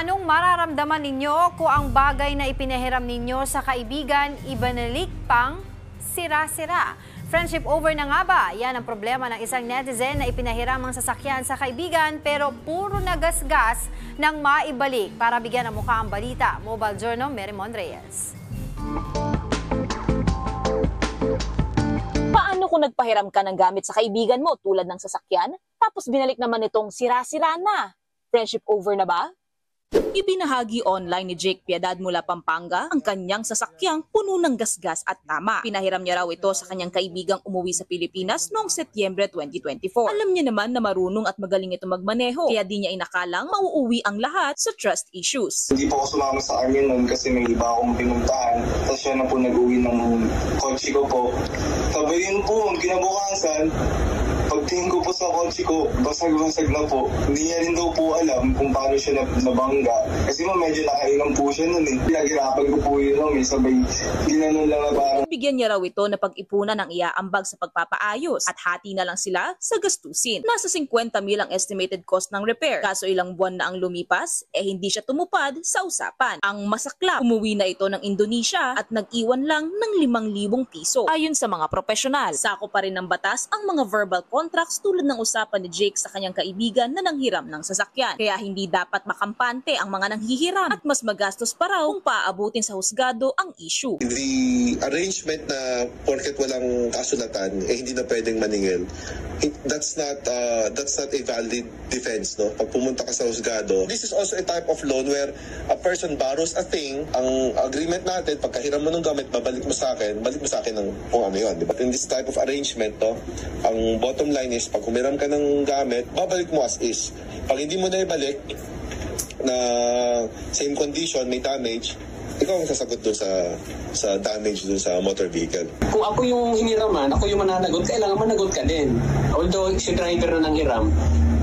Anong mararamdaman ninyo kung ang bagay na ipinahiram ninyo sa kaibigan ibinalik pang sira-sira? Friendship over na nga ba? Yan ang problema ng isang netizen na ipinahiram ang sasakyan sa kaibigan pero puro nagasgas ng maibalik. Para bigyan ng mukha ang balita, Mobile Journal, Merimon Reyes. Paano kung nagpahiram ka ng gamit sa kaibigan mo tulad ng sasakyan, tapos binalik naman itong sira-sira na? Friendship over na ba? Ibinahagi online ni Jake Piedad mula Pampanga ang kanyang sasakyang puno ng gasgas at tama. Pinahiram niya raw ito sa kanyang kaibigang umuwi sa Pilipinas noong Setyembre 2024. Alam niya naman na marunong at magaling ito magmaneho, kaya di niya inakalang mauuwi ang lahat sa trust issues. Hindi po ako sumama sa kanya noon kasi may iba akong pinuntahan. Tapos siya na po nag-uwi ng kotse ko po. Sabi yun po, kinabukasan, pagtingin ko po sa kotse ko, basag-basag na po. Hindi niya rin daw po alam kung paano siya nabangga. Kasi medyo nakailang po siya nun eh. Pinaghirapan ko po yun lang, may sabay ginanon lang na parang. Bigyan niya raw ito na pag-ipunan ng iaambag sa pagpapaayos at hati na lang sila sa gastusin. Nasa 50 mil ang estimated cost ng repair. Kaso ilang buwan na ang lumipas, hindi siya tumupad sa usapan. Ang masaklap, umuwi na ito ng Indonesia at nag-iwan lang ng 5,000 piso. Ayon sa mga profesional, sako pa rin ng batas ang mga verbal contracts tulad ng usapan ni Jake sa kanyang kaibigan na nanghiram ng sasakyan. Kaya hindi dapat makampante ang mga nanghihiram at mas magastos pa raw kung paabutin sa husgado ang issue. The arrangement na porket walang kasulatan, hindi na pwedeng maningil. That's not a valid defense, no? Pag pumunta ka sa husgado, this is also a type of loan where a person borrows a thing. Ang agreement natin, pagkahiram mo ng gamit, balik mo sa akin ng kung ano yun. But in this type of arrangement, no, ang bottom line is, pag humiram ka ng gamit, babalik mo as is. Pag hindi mo na ibalik, na same condition, may damage, ikaw ang sasagot doon sa damage doon sa motor vehicle. Kung ako yung hiniraman, ako yung mananagot, kailangan managot ka din. Although si driver na nanghiram,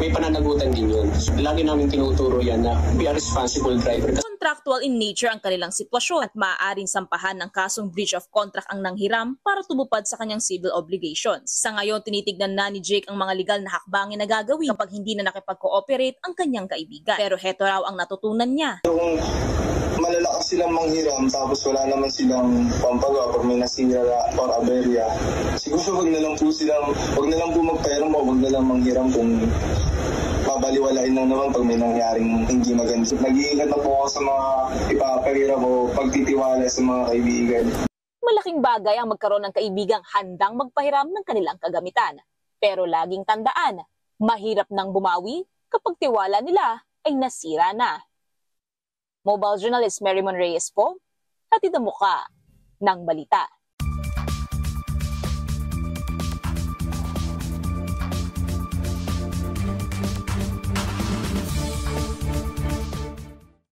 may pananagutan din yun. Lagi namin tinuturo yan na be a responsible driver. Contractual in nature ang kanilang sitwasyon at maaaring sampahan ng kasong breach of contract ang nanghiram para tumupad sa kanyang civil obligations. Sa ngayon, tinitignan na ni Jake ang mga legal na hakbangin na gagawin kapag hindi na nakipag-cooperate ang kanyang kaibigan. Pero heto raw ang natutunan niya. Kung malalakas silang manghiram tapos wala naman silang pampagawa pag may nasira or aberya, siguro wag na lang po magpahiram o wag na lang manghiram kung babaliwalain lang naman pag may nangyaring hindi maganda. Nag-iingat na po ako sa mga ipapahiram o pagtitiwala sa mga kaibigan. Malaking bagay ang magkaroon ng kaibigang handang magpahiram ng kanilang kagamitan. Pero laging tandaan, mahirap nang bumawi kapag tiwala nila ay nasira na. Mobile journalist Merimon Reyes po, hatid ang muka ng balita.